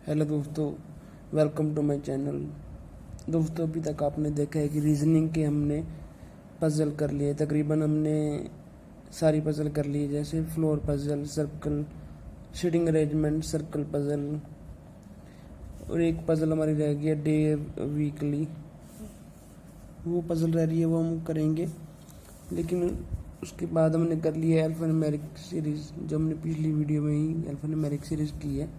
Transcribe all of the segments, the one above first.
Hello दोस्तों, welcome to my channel. दोस्तों, अभी तक आपने देखा है कि रीजनिंग के हमने पजल कर लिए। तकरीबन हमने सारी पजल कर ली, जैसे floor puzzle, circle, seating arrangement, circle puzzle, और एक पजल हमारी रह गई है डे वीकली। वो पजल रह रही है, वो हम करेंगे। लेकिन उसके बाद हमने कर लिया अल्फान्यूमेरिक सीरीज़, जो हमने पिछली वीडियो में ही अल्फान्यूमेरिक सीरीज़ की है।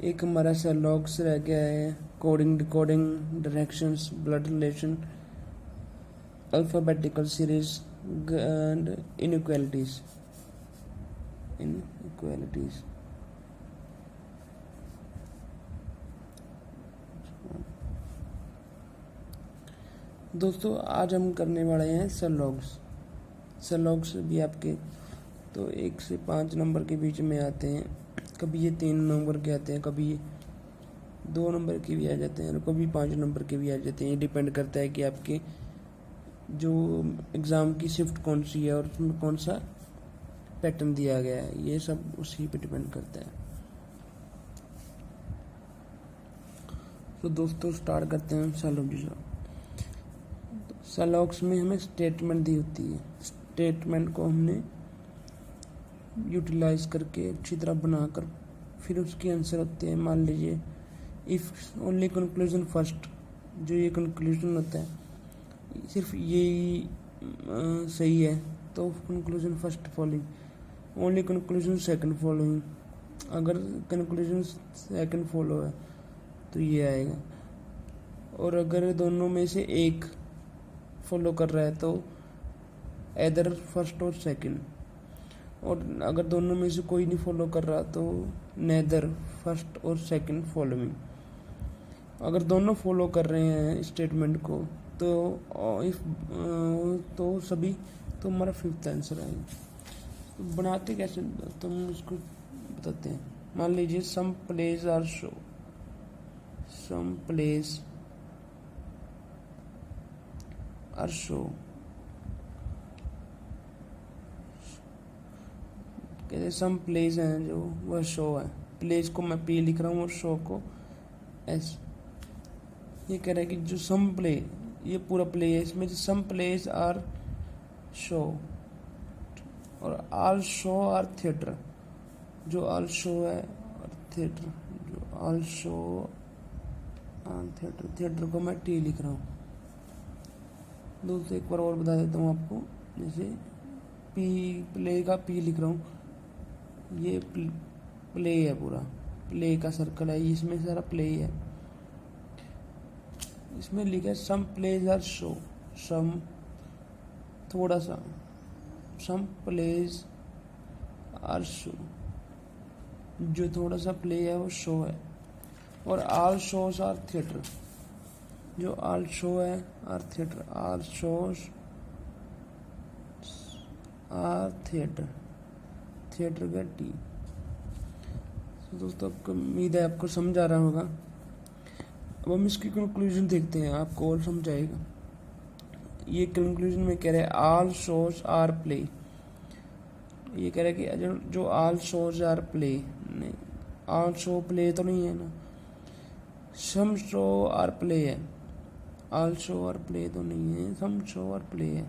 एक हमारा सेलॉग्स रह गया है, coding, decoding, directions, blood relation, alphabetical series and inequalities. दोस्तों, आज हम करने वाले हैं सेलॉग्स भी आपके तो 1 से 5 नंबर के बीच में आते हैं। कभी ये 3 नंबर के आते हैं, कभी ये 2 नंबर के भी आ जाते हैं, और कभी 5 नंबर के भी आ जाते हैं। ये डिपेंड करता है कि आपके जो एग्ज़ाम की शिफ्ट कौन सी है और उसमें कौन सा पैटर्न दिया गया है, ये सब उसी पे डिपेंड करता है। तो दोस्तों, स्टार्ट करते हैं सेलॉग्स में हमें स्टेटमेंट दी होती है। स्टेटमेंट को हमने यूटिलाइज करके अच्छी तरह बनाकर फिर उसके आंसर होते हैं। मान लीजिए इफ़ ओनली कंक्लूजन फर्स्ट, जो ये कंक्लूजन होता है सिर्फ यही सही है तो conclusion first following, only conclusion second following. अगर कंक्लूजन सेकंड फॉलो है तो ये आएगा, और अगर दोनों में से एक फॉलो कर रहा है तो एदर फर्स्ट और सेकंड, और अगर दोनों में से कोई नहीं फॉलो कर रहा तो नेदर फर्स्ट और सेकंड फॉलोइंग। अगर दोनों फॉलो कर रहे हैं स्टेटमेंट को तो इफ तो सभी, तो हमारा 5th आंसर आएगा। तो बनाते कैसे, तो हम उसको बताते हैं। मान लीजिए some plays are show, some plays are show, कहते सम प्लेस हैं जो वह शो है। प्लेस को मैं P लिख रहा हूँ और शो को S। ये कह रहा है कि जो सम प्ले, ये पूरा प्ले है, इसमें जो सम प्लेस आर शो और आल शो आर थिएटर, जो आल शो है और थिएटर, जो all show are theatre, theatre को मैं T लिख रहा हूँ। दोस्तों, एक बार और बता देता हूँ आपको। जैसे P, प्ले का P लिख रहा हूँ, ये प्ले है, पूरा प्ले का सर्कल है, इसमें सारा प्ले है। इसमें लिखा है सम प्लेज आर शो, सम थोड़ा सा, सम प्लेज आर शो, जो थोड़ा सा प्ले है वो शो है। और आल शोज आर थिएटर, जो आल शो है are theatre, all shows are theatre, theatre का T। दोस्तों, आपको उम्मीद है आपको समझ आ रहा होगा। अब हम इसकी कंक्लूजन देखते हैं, आपको और समझाएगा। ये कंक्लूजन में कह रहे हैं ऑल शोज आर प्ले। ये कह रहे हैं कि जो ऑल शोज आर प्ले, नहीं, ऑल शो प्ले तो नहीं है ना, सम शो आर प्ले है। ऑल शो आर प्ले तो नहीं है, सम शो आर प्ले है।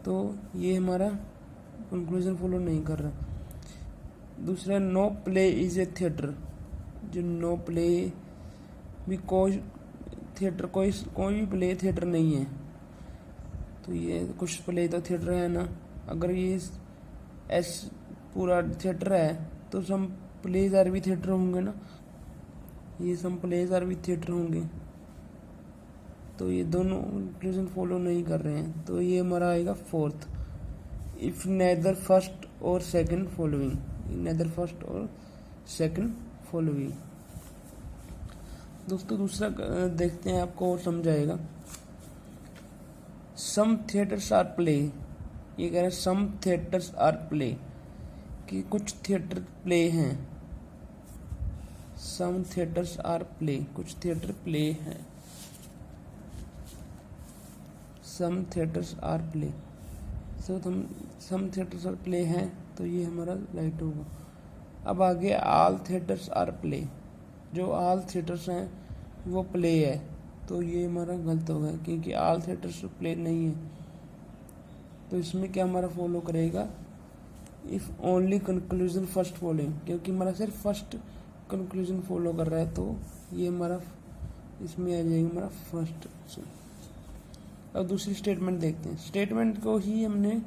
तो ये हमारा कंक्लूजन फॉलो नहीं कर रहा। दूसरा, no play is a theatre, जो नो प्ले भी, कोई थिएटर, कोई भी प्ले थिएटर नहीं है। तो ये कुछ प्ले तो थिएटर है ना। अगर ये एस पूरा थिएटर है तो सम प्लेज आर भी थिएटर होंगे ना, ये सम प्लेज आर भी थिएटर होंगे। तो ये दोनों कंक्लूजन फॉलो नहीं कर रहे हैं, तो ये हमारा आएगा 4th। इफ नेदर फर्स्ट और सेकंड फॉलोइंग, नेदर फर्स्ट और सेकंड फॉलोइंग। दोस्तों, दूसरा देखते हैं, आपको और समझाएगा। सम थिएटर्स आर प्ले, ये कह रहे हैं सम थिएटर्स आर प्ले, कि कुछ थिएटर प्ले हैं। सम थिएटर्स आर प्ले, कुछ थिएटर प्ले हैं। Some theatres are play, some theatres are play हैं, तो ये हमारा राइट होगा। अब आगे ऑल थिएटर्स आर प्ले, जो ऑल थिएटर्स हैं वो प्ले है, तो ये हमारा गलत होगा क्योंकि ऑल थिएटर्स प्ले नहीं है। तो इसमें क्या हमारा फॉलो करेगा, if only conclusion first following, क्योंकि हमारा सिर्फ फर्स्ट कंक्लूजन फॉलो कर रहा है, तो ये हमारा इसमें आ जाएगा हमारा फर्स्ट। अब दूसरी स्टेटमेंट देखते हैं। स्टेटमेंट को ही हमने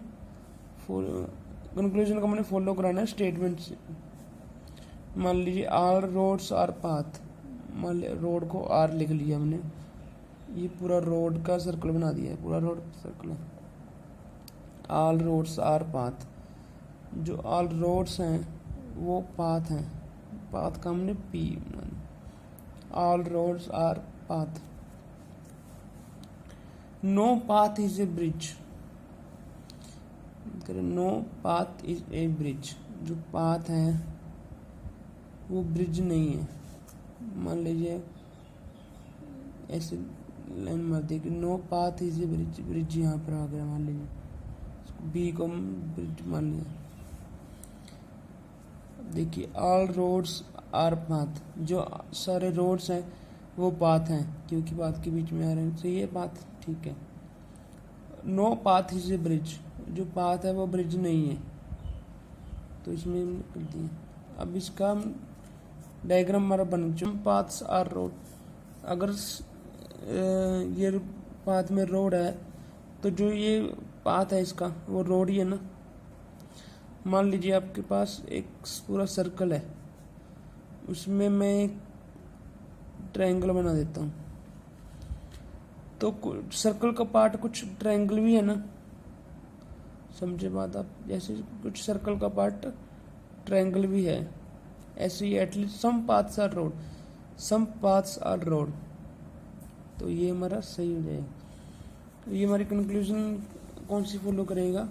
कंक्लूजन को हमने फॉलो कराना है स्टेटमेंट से। मान लीजिए ऑल रोड्स आर पाथ, मान लिया रोड को आर लिख लिया हमने, ये पूरा रोड का सर्कल बना दिया है, पूरा road circle. All roads are path, जो ऑल रोड्स हैं वो पाथ हैं, पाथ का हमने पी बना। All roads are path. No path is a bridge, no path is a bridge, जो पाथ है वो ब्रिज नहीं है। मान लीजिए ऐसे लाइन मार दी कि no path is a bridge, bridge यहाँ पर आ गया, मान लीजिए बी को ब्रिज मान लिया। देखिए ऑल रोड्स आर पाथ, जो सारे रोड्स हैं वो पाथ हैं, क्योंकि पाथ के बीच में आ रहे हैं, तो ये पाथ ठीक है। No path is a bridge, जो पाथ है वो ब्रिज नहीं है, तो इसमें कर दिए। अब इसका डायग्राम हमारा बन चुका। पाथ्स आर रोड, अगर ये पाथ में रोड है तो जो ये पाथ है इसका वो रोड ही है ना। मान लीजिए आपके पास एक पूरा सर्कल है, उसमें मैं एक ट्रायंगल बना देता हूँ, तो सर्कल का पार्ट कुछ ट्रायंगल भी है ना, समझे बात आप। जैसे कुछ सर्कल का पार्ट ट्रायंगल भी है, ऐसे ही at least some paths are road, some paths are road, तो ये हमारा सही हो जाएगा। ये हमारी कंक्लूजन कौन सी फॉलो करेगा,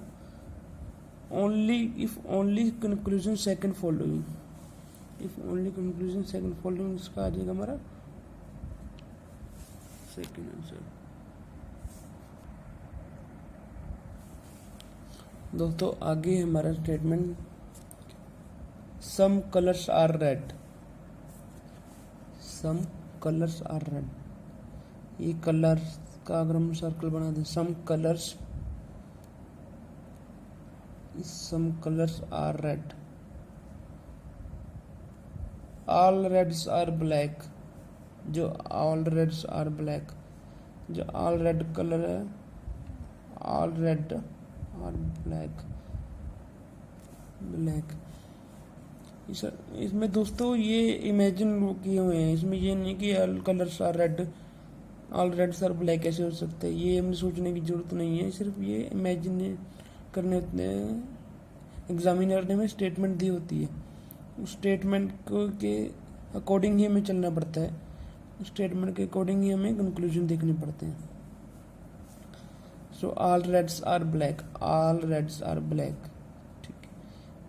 only if only conclusion second following, if only conclusion second following, इसका आ जाएगा हमारा सेकंड आंसर। दोस्तों आगे हमारा statement, some colours are red, some colours are red, ये कलर का अगर हम सर्कल बना दें, some colours are red, all reds are black, जो ऑल रेड्स आर ब्लैक, जो ऑल रेड कलर है, all red are black, black. इसमें दोस्तों ये इमेजिन किए हुए हैं, इसमें ये नहीं कि all colours are red, all reds are black ऐसे हो सकते हैं, ये हमें सोचने की जरूरत नहीं है, सिर्फ ये इमेजिन करने होते हैं। एग्जामिनर ने हमें स्टेटमेंट दी होती है, उस स्टेटमेंट को के अकॉर्डिंग ही हमें चलना पड़ता है, उस स्टेटमेंट के अकॉर्डिंग ही हमें कंक्लूजन देखने पड़ते हैं। So all reds are black, all reds are black, ठीक है।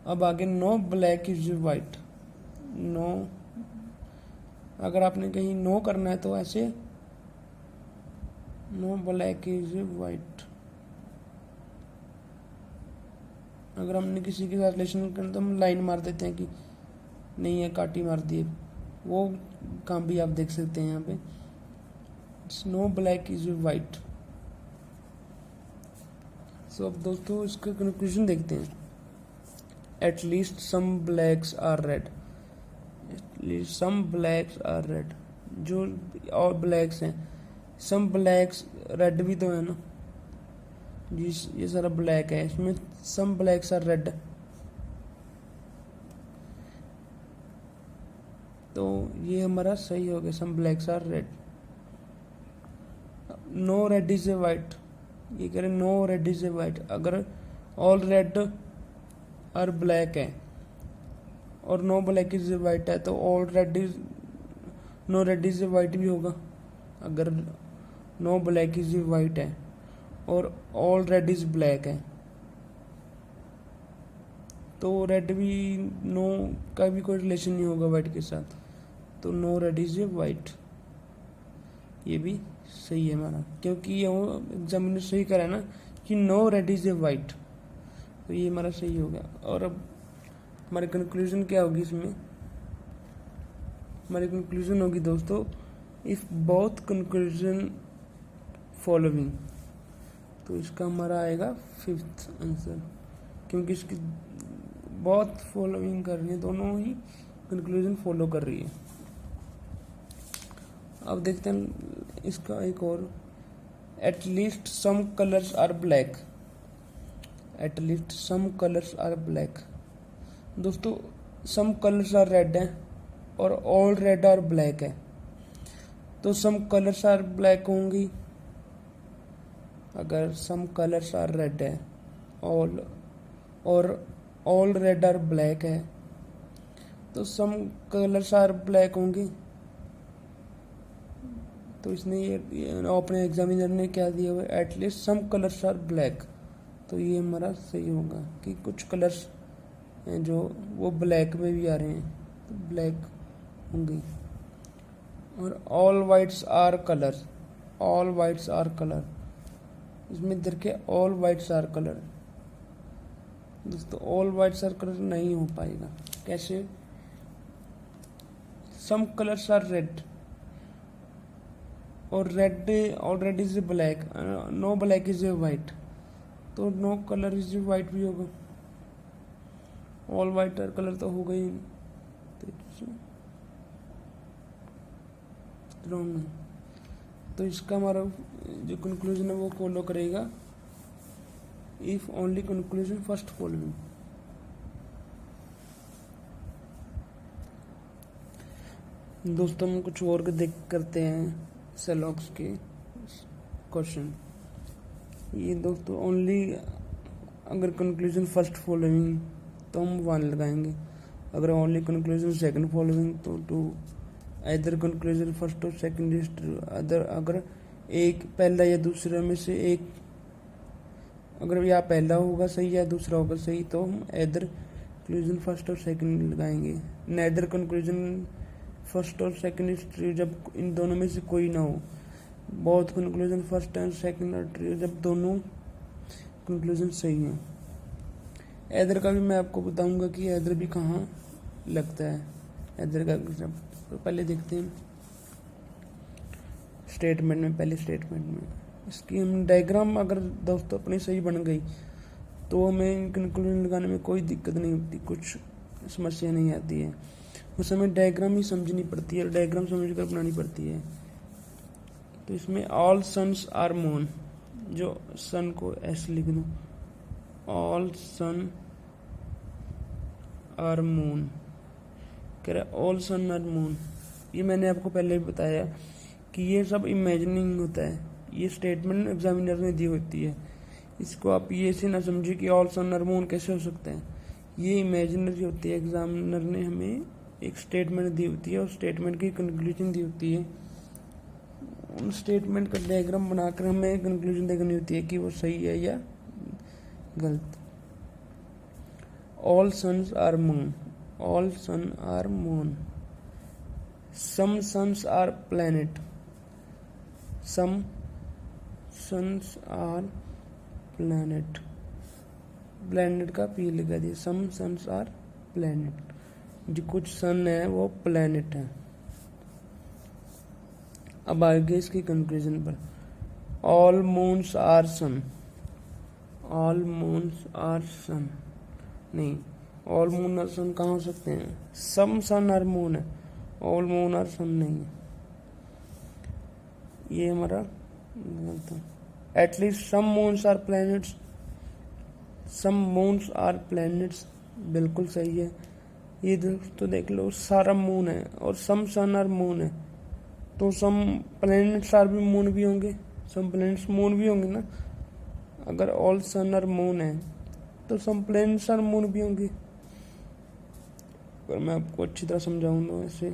अब आगे no black is white, no, अगर आपने कहीं नो करना है तो ऐसे नो ब्लैक इज वाइट। अगर हमने किसी के साथ रिलेशन करना तो हम लाइन मार देते हैं कि नहीं है, काटी मार दिए, वो काम भी आप देख सकते हैं यहाँ पे। No black is white. So अब दोस्तों इसका कंक्लूजन देखते हैं। At least some blacks are red, at least some blacks are red, जो और ब्लैक्स हैं, सम ब्लैक्स रेड भी तो है ना, जिस ये सारा ब्लैक है, इसमें सम ब्लैक्स आर रेड, तो ये हमारा सही हो गया, some blacks are red. No red is a white, ये कह रहे no red is a white, अगर ऑल रेड और ब्लैक है और no black is a white है तो all red is, no red is a white भी होगा। अगर no black is a white है और ऑल रेड इज ब्लैक है तो रेड भी, नो का भी कोई रिलेशन नहीं होगा वाइट के साथ, तो no red is a white, ये भी सही है हमारा, क्योंकि ये एग्जामिनर सही करा है ना कि no red is a white, तो ये हमारा सही हो गया। और अब हमारे कंक्लूजन क्या होगी इसमें, हमारी कंक्लूजन होगी दोस्तों, इफ बोथ कंक्लूजन फॉलोइंग, तो इसका हमारा आएगा 5th आंसर, क्योंकि इसकी बहुत फॉलोइंग कर रही है, दोनों ही कंक्लूजन फॉलो कर रही है। अब देखते हैं इसका एक और, at least some colours are black, at least some colours are black. दोस्तों सम कलर्स आर रेड है और ऑल रेड आर ब्लैक है, तो सम कलर्स आर ब्लैक होंगी। अगर सम कलर्स आर रेड है ऑल और ऑल रेड आर ब्लैक है, तो सम कलर्स आर ब्लैक होंगी। तो इसने ये अपने एग्जामिनर ने क्या दिया हुआ, at least some colours are black, तो ये हमारा सही होगा कि कुछ कलर्स हैं जो वो ब्लैक में भी आ रहे हैं, तो ब्लैक होंगे। और all whites are colour, all whites are colour, इसमें इधर के ऑल वाइट्स आर कलर, दोस्तों ऑल वाइट्स आर कलर नहीं हो पाएगा। कैसे, सम कलर्स आर रेड और red already is black, no black is a white, तो नो कलर इज वाइट भी होगा। ऑल वाइट कलर तो होगा ही नहीं, तो रॉन्ग है। तो इसका हमारा जो कंक्लूजन है वो फॉलो करेगा, if only conclusion first following. दोस्तों हम कुछ और देख करते हैं सेलॉक्स के क्वेश्चन। ये दोस्तों ओनली अगर कंक्लूजन फर्स्ट फॉलोइंग तो हम 1 लगाएंगे, अगर ओनली कंक्लूजन सेकंड फॉलोइंग तो 2, इधर कंक्लूजन फर्स्ट और सेकंड इज ट्रू, अदर अगर एक पहला या दूसरे में से एक, अगर या पहला होगा सही या दूसरा होगा सही, तो हम इधर कंक्लूजन फर्स्ट और सेकंड लगाएंगे। नेदर कंक्लूजन फर्स्ट और सेकंड इज ट्रू, जब इन दोनों में से कोई ना हो। Both conclusion first and second are true, जब दोनों कंक्लूजन सही हैं। इधर का भी मैं आपको बताऊंगा कि इधर भी कहाँ लगता है इधर का। तो पहले देखते हैं स्टेटमेंट में, पहले स्टेटमेंट में इसकी हम डायग्राम अगर दोस्तों अपनी सही बन गई तो हमें कंक्लूजन लगाने में कोई दिक्कत नहीं होती, कुछ समस्या नहीं आती है। उस हमें डायग्राम ही समझनी पड़ती है, डायग्राम समझ कर बनानी पड़ती है। तो इसमें ऑल सन्स आर मून, जो सन को ऐसे लिख दो, ऑल सन आर मून, कह रहा ऑल सन आर मून। ये मैंने आपको पहले भी बताया कि ये सब इमेजिनिंग होता है, ये स्टेटमेंट एग्जामिनर ने दी होती है। इसको आप ये से ना समझिए कि ऑल सन आर मून कैसे हो सकता है, ये इमेजिनरी होती है। एग्जामिनर ने हमें एक स्टेटमेंट दी होती है और स्टेटमेंट की कंक्लूजन दी होती है। उन स्टेटमेंट का डायग्राम बनाकर हमें कंक्लूजन देखनी होती है कि वो सही है या गलत। All suns are moon, all sun are moon, some suns are planet, some suns are planet, planet का पी लगा दिया, सम सन्स आर प्लैनेट, जो कुछ सन है वो प्लैनेट है। अब आगे इसकी कंक्लूजन पर, all moons are sun, all moons are sun नहीं, ऑल मून आर सन कहाँ हो सकते हैं, सम सन आर मून है, ऑल मून आर सन नहीं है, ये हमारा गलत है। At least some moons are planets, some moons are planets बिल्कुल सही है। ये दोस्तों देख लो सारा मून है और सम सन आर मून है, तो सम प्लैनेट्स आर भी मून भी होंगे, सम प्लैनेट्स मून भी होंगे ना। अगर ऑल सन आर मून है तो सम प्लैनेट्स आर मून भी होंगे। पर मैं आपको अच्छी तरह समझाऊंगा ऐसे,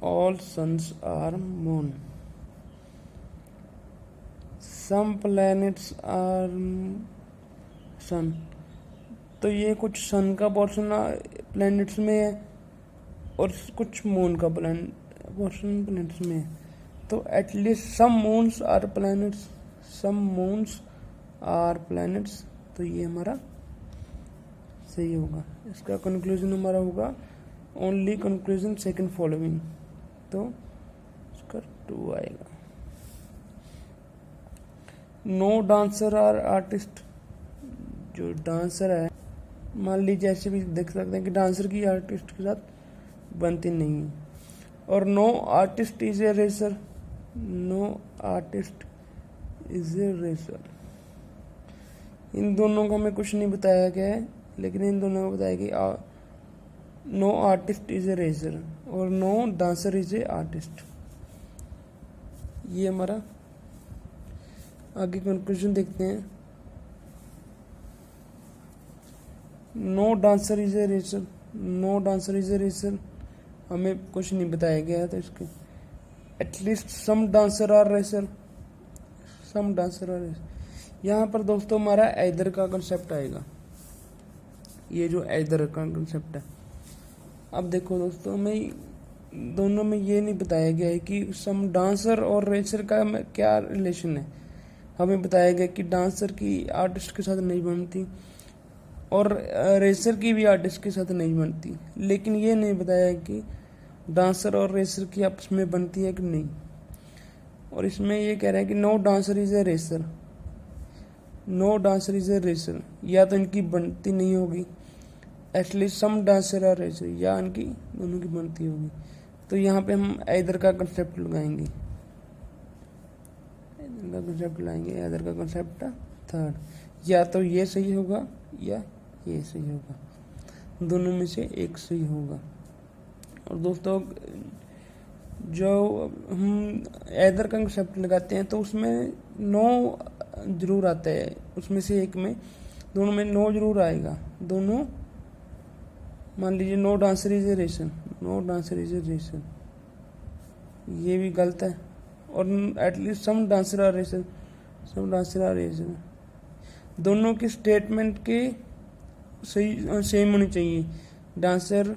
all suns are moon, some planets are sun, तो ये कुछ सन का पोर्शन प्लैनेट्स में है और कुछ मून का पोर्शन प्लैनेट्स में है। तो at least some moons are planets, some moons are planets, तो ये हमारा सही होगा। इसका कंक्लूजन हमारा होगा ओनली कंक्लूजन सेकंड फॉलोइंग, तो इसका 2 आएगा। नो डांसर आर आर्टिस्ट, जो डांसर है मान लीजिए ऐसे भी देख सकते हैं कि डांसर की आर्टिस्ट के साथ बनती नहीं है। और no artist is a racer, no artist is a racer, इन दोनों का हमें कुछ नहीं बताया गया है, लेकिन इन दोनों को बताया कि no artist is a racer और no dancer is a artist. ये हमारा आगे कंक्लूजन देखते हैं। No dancer is a racer, no dancer is a racer, हमें कुछ नहीं बताया गया है, तो इसके at least some dancer are racer, some dancer are racer. यहाँ पर दोस्तों हमारा एदर का कंसेप्ट आएगा, ये जो एदर का कंसेप्ट है। अब देखो दोस्तों, हमें दोनों में ये नहीं बताया गया है कि सम डांसर और रेसर का क्या रिलेशन है। हमें बताया गया कि डांसर की आर्टिस्ट के साथ नहीं बनती और रेसर की भी आर्टिस्ट के साथ नहीं बनती, लेकिन ये नहीं बताया कि डांसर और रेसर की आपस में बनती है कि नहीं। और इसमें ये कह रहा है कि no dancer is a racer, no dancer is a racer, या तो इनकी बनती नहीं होगी, at least some dancer are racer, या इनकी दोनों की बनती होगी। तो यहाँ पे हम एदर का कंसेप्ट लगाएंगे, एदर का कंसेप्ट लाएंगे, एदर का कंसेप्ट थर्ड, या तो ये सही होगा या ये सही होगा, दोनों में से एक सही होगा। और दोस्तों जो हम एदर का कंसेप्ट लगाते हैं तो उसमें नो जरूर आता है, उसमें से एक में, दोनों में नो जरूर आएगा। दोनों मान लीजिए no dancer is a racer, no dancer is a racer, ये भी गलत है। और at least some dancer are racer, some dancer are racer, दोनों की स्टेटमेंट के सही सेम होनी चाहिए, डांसर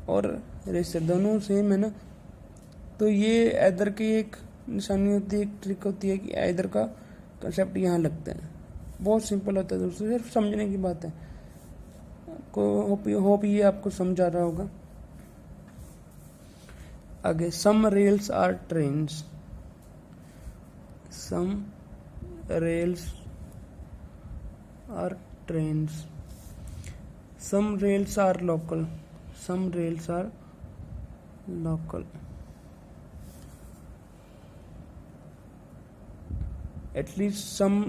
और रेसर दोनों सेम है ना। तो ये एदर की एक निशानी होती है, एक ट्रिक होती है कि एदर का कंसेप्ट यहाँ लगता है। बहुत सिंपल होता है दोस्तों, सिर्फ समझने की बात है। होप ये आपको समझ आ रहा होगा। आगे, some rails are trains, some rails are trains, some rails are local, some rails are local, at least some,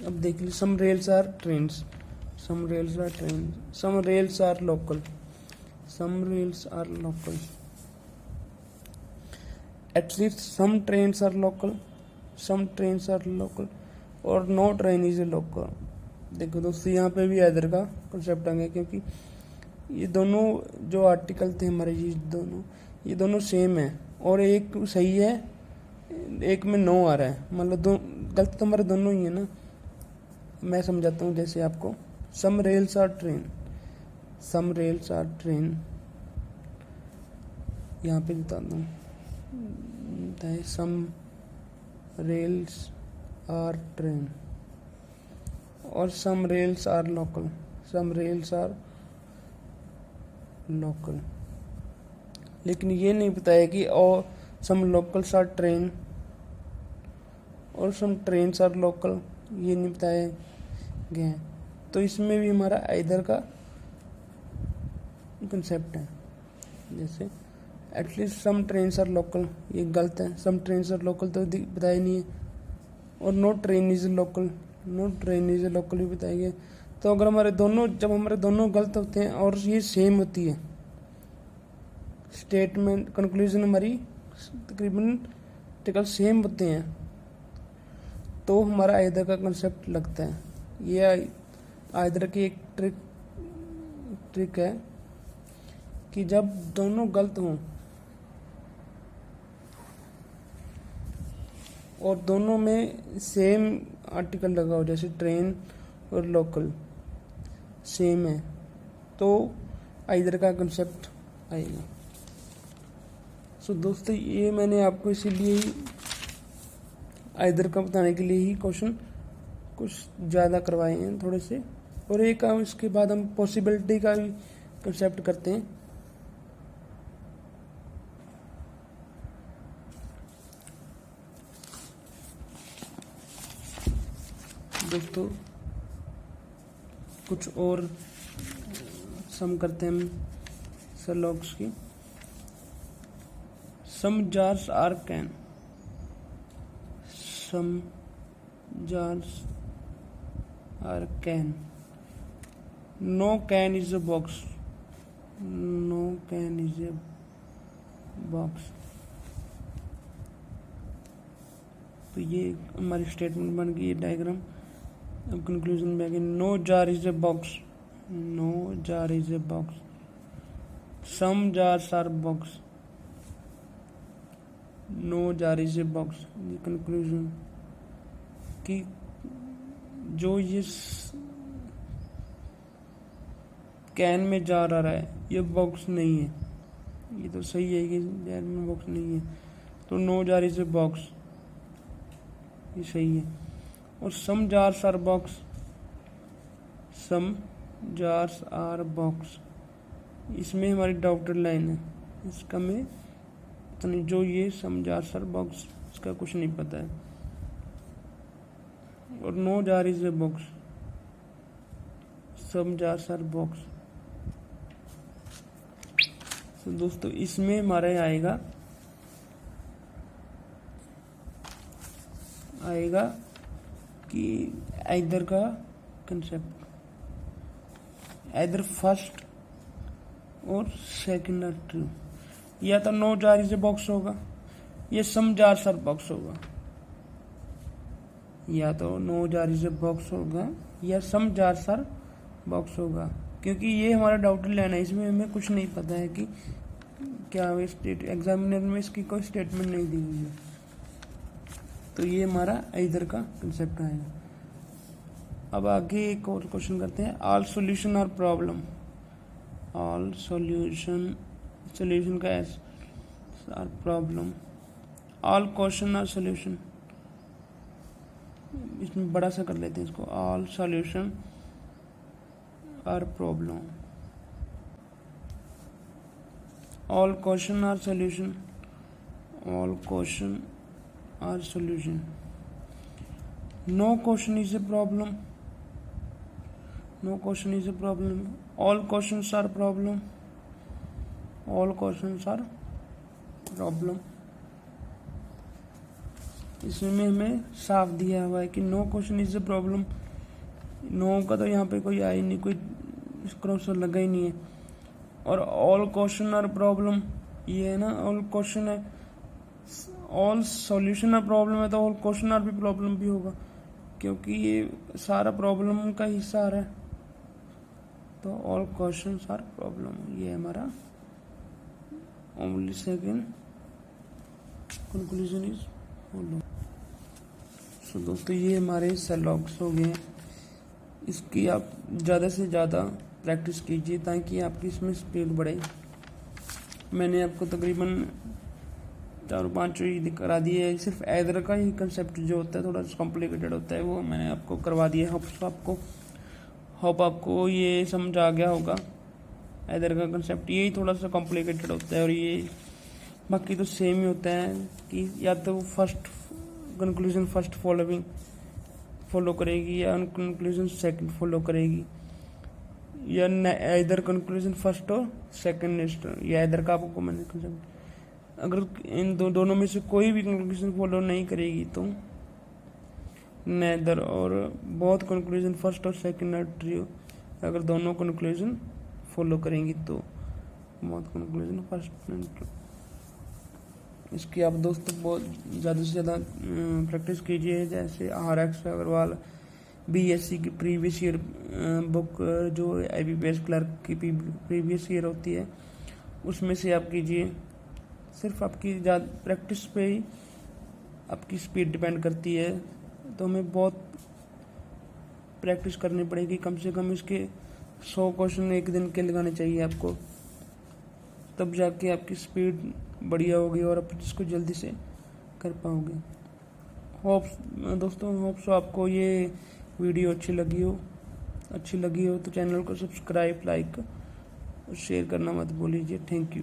अब देख लीजिए, some rails are trains, some rails are train, some rails are local, some rails are local, at least some trains are local, some trains are local, और no train is a local. देखो दोस्तों, यहाँ पे भी either का concept आ गया, क्योंकि ये दोनों जो आर्टिकल थे हमारे, ये दोनों सेम है, और एक सही है, एक में नो आ रहा है, मतलब गलत तो हमारे दोनों ही है ना। मैं समझाता हूँ जैसे आपको, some rails are train, some rails are train, यहाँ पे बताता हूँ, सम रेल्स आर ट्रेन, और some rails are local, some rails are local, लेकिन ये नहीं बताया कि और सम लोकल्स आर ट्रेन और सम ट्रेन्स आर लोकल, ये नहीं बताया गया है। तो इसमें भी हमारा आइदर का कंसेप्ट है। जैसे at least some trains are local, ये गलत है, सम ट्रेन्स आर लोकल तो बताया नहीं है, और no train is local, no train is local भी बताया गया। तो अगर हमारे दोनों, जब हमारे दोनों गलत होते हैं और ये सेम होती है स्टेटमेंट, कंक्लूजन हमारी तकरीबन टिकल सेम होते हैं, तो हमारा आइदर का कंसेप्ट लगता है। ये आइदर की एक ट्रिक है कि जब दोनों गलत हों और दोनों में सेम आर्टिकल लगा हो, जैसे ट्रेन और लोकल सेम है, तो आइदर का कंसेप्ट आएगा। सो दोस्तों, ये मैंने आपको इसीलिए ही आइदर का बताने के लिए ही क्वेश्चन कुछ ज़्यादा करवाए हैं थोड़े से, और एक इसके बाद हम पॉसिबिलिटी का भी कंसेप्ट करते हैं। दोस्तों कुछ और सम करते हैं हम सरलॉग्स की। Some jars are can, some jars are can, no can is a box, no can is a box. तो ये हमारी स्टेटमेंट बन गई, डायग्राम। अब कंक्लूजन में आगे, no jar is a box, no jar is a box, some jars are box, no jar is a box. ये conclusion कि जो ये कैन में जार आ रहा है ये बॉक्स नहीं है। ये तो सही है कि जार में बॉक्स नहीं है, तो no jar is a box, ये सही है। और some jars are box, some jars are box, इसमें हमारी डॉक्टर लाइन है, इसका में पता नहीं, जो ये सम जार्स आर बॉक्स इसका कुछ नहीं पता है। और no jar is a box, some jars are box. तो दोस्तों इसमें हमारा आएगा कि आइदर का कंसेप्ट, आइदर फर्स्ट और सेकंड आर ट्रू। या तो no jar is a box होगा या सम जार्स आर बॉक्स होगा, या तो no jar is a box होगा या सम जार्स आर बॉक्स होगा, क्योंकि ये हमारा डाउट लाइन है, इसमें हमें कुछ नहीं पता है कि क्या एग्जामिनर में इसकी कोई स्टेटमेंट नहीं दी हुई है। तो ये हमारा इधर का कंसेप्ट आएगा। अब आगे एक और क्वेश्चन करते हैं, all solution are problem, all solution का एस are problem, all question are solution. इसमें बड़ा सा कर लेते हैं इसको, all solution are problem, all question are solution, all question are solution, no question is a problem, no question is a problem, all questions are problem, all questions are problem। इसमें हमें साफ दिया हुआ है कि no question is a problem, no का तो यहाँ पे कोई आई नहीं, कोई क्रॉस लगा ही नहीं है। और ऑल क्वेश्चन आर प्रॉब्लम, ये है ना, ऑल क्वेश्चन है, ऑल सॉल्यूशन आर प्रॉब्लम है, तो ऑल क्वेश्चन आर भी प्रॉब्लम भी होगा, क्योंकि ये सारा प्रॉब्लम का हिस्सा आ रहा है। तो ऑल क्वेश्चन आर प्रॉब्लम, ये हमारा only second conclusion is follow. So दोस्तों ये हमारे सरलॉग्स हो गए, इसकी आप ज़्यादा से ज़्यादा प्रैक्टिस कीजिए ताकि आपकी इसमें स्पीड बढ़े। मैंने आपको तकरीबन 4-5 ही करा दिए है, सिर्फ ऐदर का ही कंसेप्ट जो होता है थोड़ा सा कॉम्प्लिकेटेड होता है, वो मैंने आपको करवा दिया है। होप आपको ये समझ आ गया होगा। ऐदर का कंसेप्ट यही थोड़ा सा कॉम्प्लिकेटेड होता है, और ये बाकी तो सेम ही होता है कि या तो फर्स्ट कंक्लूजन फर्स्ट फॉलो करेगी या कंक्लूजन सेकंड फॉलो करेगी, या इधर कंक्लूजन फर्स्ट और सेकंड नेक्स्ट, या इधर का आपको मैंने कंसेप्ट, अगर इन दोनों में से कोई भी कंक्लूजन फॉलो नहीं करेगी तो नेदर, और बहुत कंक्लूजन फर्स्ट और सेकंड आर ट्रू, अगर दोनों कंक्लूजन फॉलो करेंगी तो बहुत कंक्लूजन फर्स्ट एंड ट्रू। इसकी आप दोस्तों बहुत ज़्यादा से ज़्यादा प्रैक्टिस कीजिए। जैसे RX अग्रवाल BSc की प्रीवियस ईयर बुक जो IBPS क्लर्क की प्रीवियस ईयर होती है उसमें से आप कीजिए। सिर्फ आपकी ज़्यादा प्रैक्टिस पे ही आपकी स्पीड डिपेंड करती है, तो हमें बहुत प्रैक्टिस करनी पड़ेगी। कम से कम इसके 100 क्वेश्चन एक दिन के लगाने चाहिए आपको, तब जाके आपकी स्पीड बढ़िया होगी और आप इसको जल्दी से कर पाओगे। होप सो आपको ये वीडियो अच्छी लगी हो तो चैनल को सब्सक्राइब, लाइक और शेयर करना मत भूलिए। Thank you.